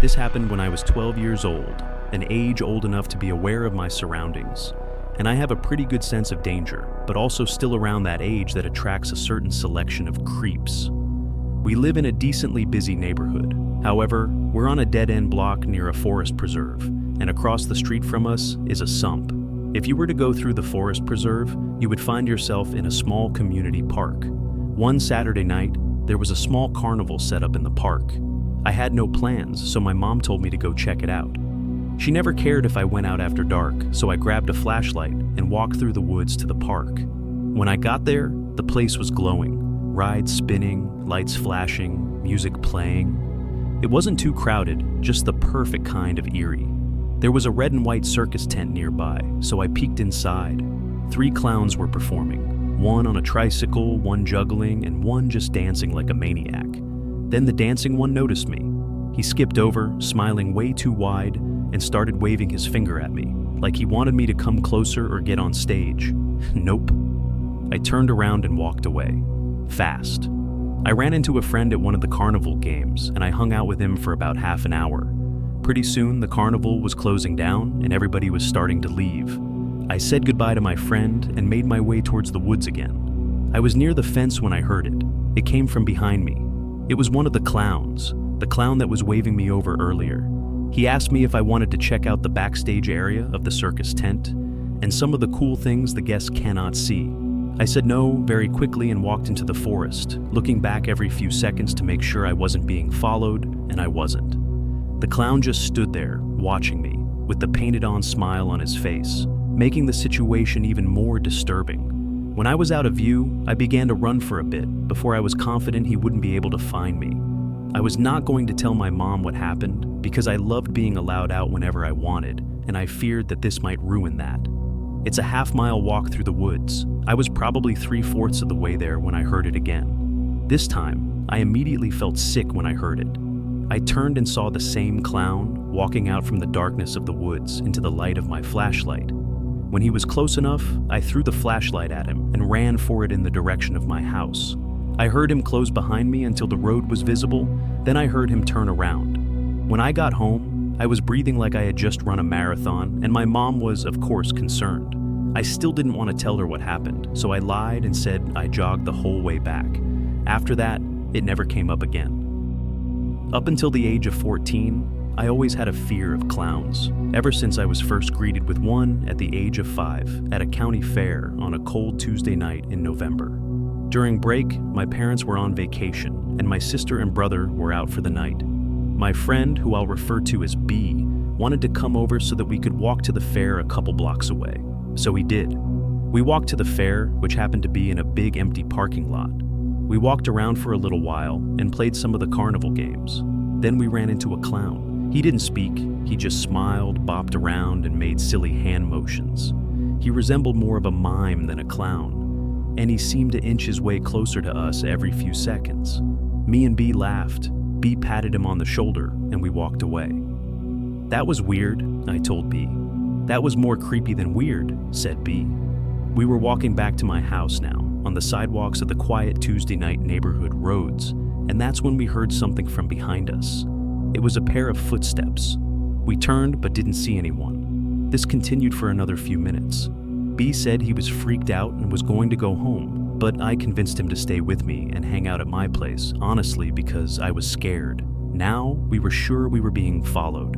This happened when I was 12 years old, an age old enough to be aware of my surroundings. And I have a pretty good sense of danger, but also still around that age that attracts a certain selection of creeps. We live in a decently busy neighborhood. However, we're on a dead-end block near a forest preserve, and across the street from us is a sump. If you were to go through the forest preserve, you would find yourself in a small community park. One Saturday night, there was a small carnival set up in the park. I had no plans, so my mom told me to go check it out. She never cared if I went out after dark, so I grabbed a flashlight and walked through the woods to the park. When I got there, the place was glowing. Rides spinning, lights flashing, music playing. It wasn't too crowded, just the perfect kind of eerie. There was a red and white circus tent nearby, so I peeked inside. 3 clowns were performing, one on a tricycle, one juggling, and one just dancing like a maniac. Then the dancing one noticed me. He skipped over, smiling way too wide, and started waving his finger at me, like he wanted me to come closer or get on stage. Nope. I turned around and walked away. Fast. I ran into a friend at one of the carnival games, and I hung out with him for about half an hour. Pretty soon, the carnival was closing down, and everybody was starting to leave. I said goodbye to my friend and made my way towards the woods again. I was near the fence when I heard it. It came from behind me. It was one of the clowns, the clown that was waving me over earlier. He asked me if I wanted to check out the backstage area of the circus tent and some of the cool things the guests cannot see. I said no very quickly and walked into the forest, looking back every few seconds to make sure I wasn't being followed, and I wasn't. The clown just stood there, watching me, with the painted-on smile on his face, making the situation even more disturbing. When I was out of view, I began to run for a bit before I was confident he wouldn't be able to find me. I was not going to tell my mom what happened because I loved being allowed out whenever I wanted, and I feared that this might ruin that. It's a half-mile walk through the woods. I was probably 3/4 of the way there when I heard it again. This time, I immediately felt sick when I heard it. I turned and saw the same clown walking out from the darkness of the woods into the light of my flashlight. When he was close enough, I threw the flashlight at him and ran for it in the direction of my house. I heard him close behind me until the road was visible, then I heard him turn around. When I got home, I was breathing like I had just run a marathon, and my mom was, of course, concerned. I still didn't want to tell her what happened, so I lied and said I jogged the whole way back. After that, it never came up again. Up until the age of 14, I always had a fear of clowns, ever since I was first greeted with one at the age of 5 at a county fair on a cold Tuesday night in November. During break, my parents were on vacation, and my sister and brother were out for the night. My friend, who I'll refer to as B, wanted to come over so that we could walk to the fair a couple blocks away. So we did. We walked to the fair, which happened to be in a big empty parking lot. We walked around for a little while and played some of the carnival games. Then we ran into a clown. He didn't speak, he just smiled, bopped around, and made silly hand motions. He resembled more of a mime than a clown, and he seemed to inch his way closer to us every few seconds. Me and B laughed. B patted him on the shoulder, and we walked away. "That was weird," I told B. "That was more creepy than weird," said B. We were walking back to my house now, on the sidewalks of the quiet Tuesday night neighborhood roads, and that's when we heard something from behind us. It was a pair of footsteps. We turned but didn't see anyone. This continued for another few minutes. B said he was freaked out and was going to go home, but I convinced him to stay with me and hang out at my place, honestly, because I was scared. Now, we were sure we were being followed.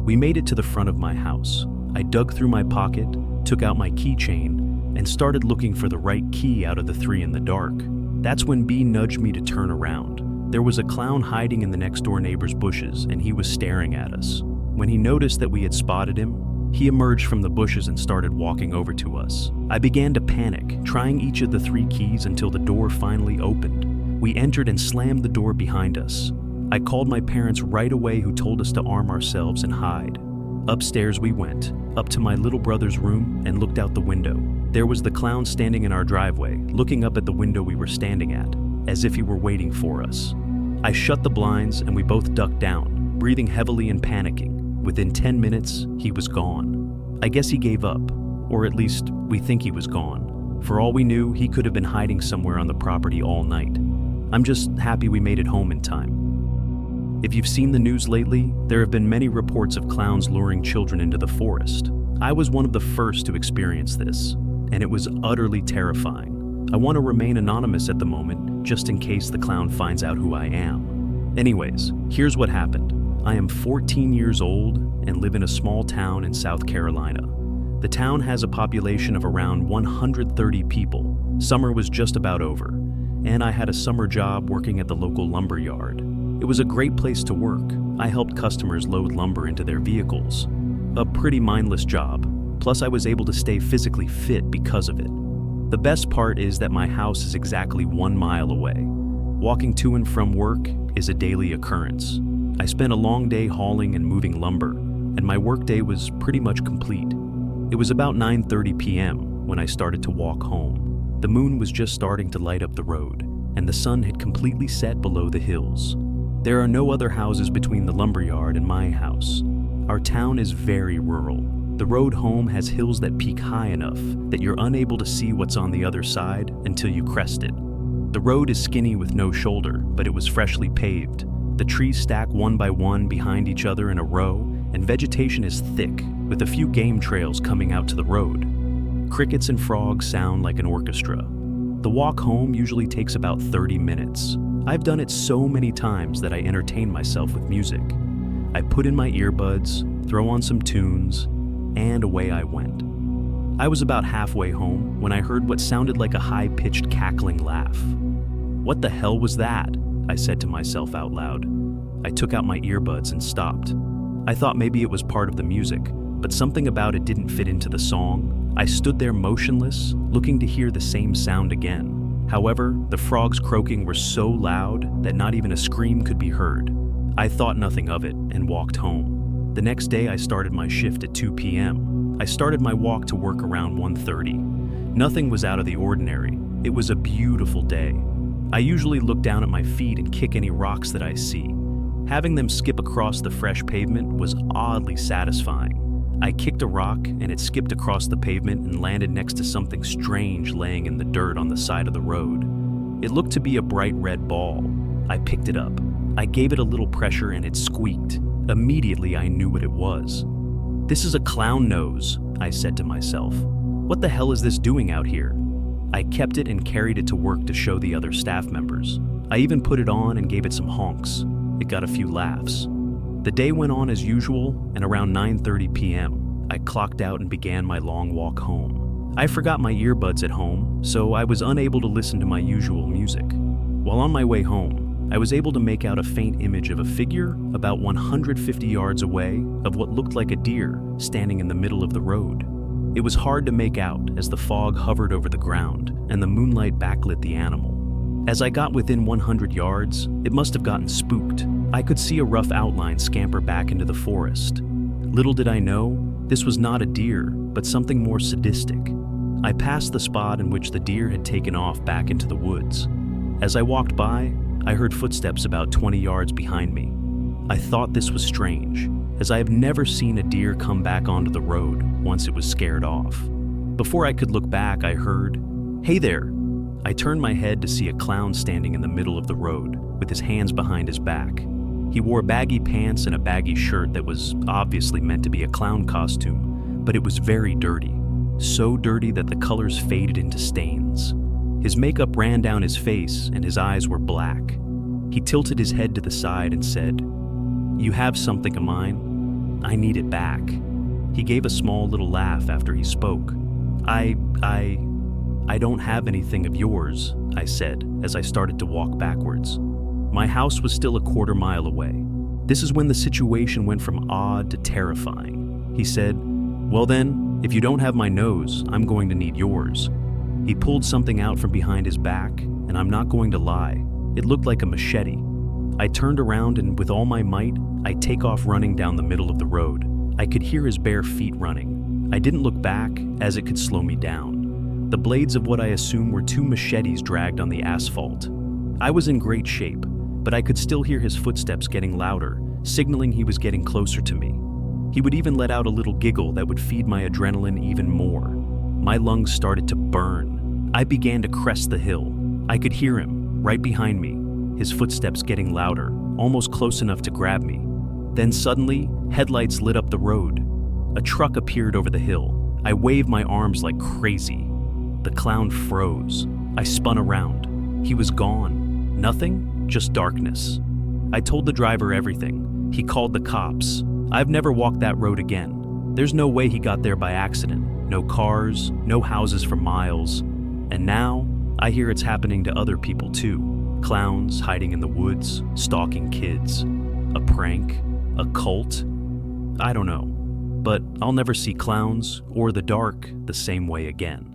We made it to the front of my house. I dug through my pocket, took out my keychain, and started looking for the right key out of the 3 in the dark. That's when B nudged me to turn around. There was a clown hiding in the next door neighbor's bushes, and he was staring at us. When he noticed that we had spotted him, he emerged from the bushes and started walking over to us. I began to panic, trying each of the 3 keys until the door finally opened. We entered and slammed the door behind us. I called my parents right away, who told us to arm ourselves and hide. Upstairs we went, up to my little brother's room, and looked out the window. There was the clown standing in our driveway, looking up at the window we were standing at, as if he were waiting for us. I shut the blinds and we both ducked down, breathing heavily and panicking. Within 10 minutes, he was gone. I guess he gave up, or at least we think he was gone. For all we knew, he could have been hiding somewhere on the property all night. I'm just happy we made it home in time. If you've seen the news lately, there have been many reports of clowns luring children into the forest. I was one of the first to experience this, and it was utterly terrifying. I want to remain anonymous at the moment, just in case the clown finds out who I am. Anyways, here's what happened. I am 14 years old and live in a small town in South Carolina. The town has a population of around 130 people. Summer was just about over, and I had a summer job working at the local lumber yard. It was a great place to work. I helped customers load lumber into their vehicles. A pretty mindless job, plus I was able to stay physically fit because of it. The best part is that my house is exactly 1 mile away. Walking to and from work is a daily occurrence. I spent a long day hauling and moving lumber, and my workday was pretty much complete. It was about 9:30 p.m. when I started to walk home. The moon was just starting to light up the road, and the sun had completely set below the hills. There are no other houses between the lumberyard and my house. Our town is very rural. The road home has hills that peak high enough that you're unable to see what's on the other side until you crest it. The road is skinny with no shoulder, but it was freshly paved. The trees stack one by one behind each other in a row, and vegetation is thick, with a few game trails coming out to the road. Crickets and frogs sound like an orchestra. The walk home usually takes about 30 minutes. I've done it so many times that I entertain myself with music. I put in my earbuds, throw on some tunes, and away I went. I was about halfway home when I heard what sounded like a high-pitched cackling laugh. "What the hell was that?" I said to myself out loud. I took out my earbuds and stopped. I thought maybe it was part of the music, but something about it didn't fit into the song. I stood there motionless, looking to hear the same sound again. However, the frogs croaking were so loud that not even a scream could be heard. I thought nothing of it and walked home. The next day I started my shift at 2 p.m. I started my walk to work around 1:30. Nothing was out of the ordinary. It was a beautiful day. I usually look down at my feet and kick any rocks that I see. Having them skip across the fresh pavement was oddly satisfying. I kicked a rock and it skipped across the pavement and landed next to something strange laying in the dirt on the side of the road. It looked to be a bright red ball. I picked it up. I gave it a little pressure and it squeaked. Immediately I knew what it was. "This is a clown nose," I said to myself. "What the hell is this doing out here?" I kept it and carried it to work to show the other staff members. I even put it on and gave it some honks. It got a few laughs. The day went on as usual, and around 9:30 p.m., I clocked out and began my long walk home. I forgot my earbuds at home, so I was unable to listen to my usual music. While on my way home, I was able to make out a faint image of a figure about 150 yards away of what looked like a deer standing in the middle of the road. It was hard to make out as the fog hovered over the ground and the moonlight backlit the animal. As I got within 100 yards, it must have gotten spooked. I could see a rough outline scamper back into the forest. Little did I know, this was not a deer, but something more sadistic. I passed the spot in which the deer had taken off back into the woods. As I walked by, I heard footsteps about 20 yards behind me. I thought this was strange, as I have never seen a deer come back onto the road once it was scared off. Before I could look back, I heard, "Hey there!" I turned my head to see a clown standing in the middle of the road with his hands behind his back. He wore baggy pants and a baggy shirt that was obviously meant to be a clown costume, but it was very dirty. So dirty that the colors faded into stains. His makeup ran down his face and his eyes were black. He tilted his head to the side and said, "You have something of mine. I need it back." He gave a small little laugh after he spoke. I don't have anything of yours," I said as I started to walk backwards. My house was still a quarter mile away. This is when the situation went from odd to terrifying. He said, "Well then, if you don't have my nose, I'm going to need yours." He pulled something out from behind his back, and I'm not going to lie, it looked like a machete. I turned around and with all my might, I take off running down the middle of the road. I could hear his bare feet running. I didn't look back as it could slow me down. The blades of what I assume were 2 machetes dragged on the asphalt. I was in great shape, but I could still hear his footsteps getting louder, signaling he was getting closer to me. He would even let out a little giggle that would feed my adrenaline even more. My lungs started to burn. I began to crest the hill. I could hear him, right behind me, his footsteps getting louder, almost close enough to grab me. Then suddenly, headlights lit up the road. A truck appeared over the hill. I waved my arms like crazy. The clown froze. I spun around. He was gone. Nothing, just darkness. I told the driver everything. He called the cops. I've never walked that road again. There's no way he got there by accident. No cars, no houses for miles. And now, I hear it's happening to other people too. Clowns hiding in the woods, stalking kids. A prank? A cult? I don't know. But I'll never see clowns or the dark the same way again.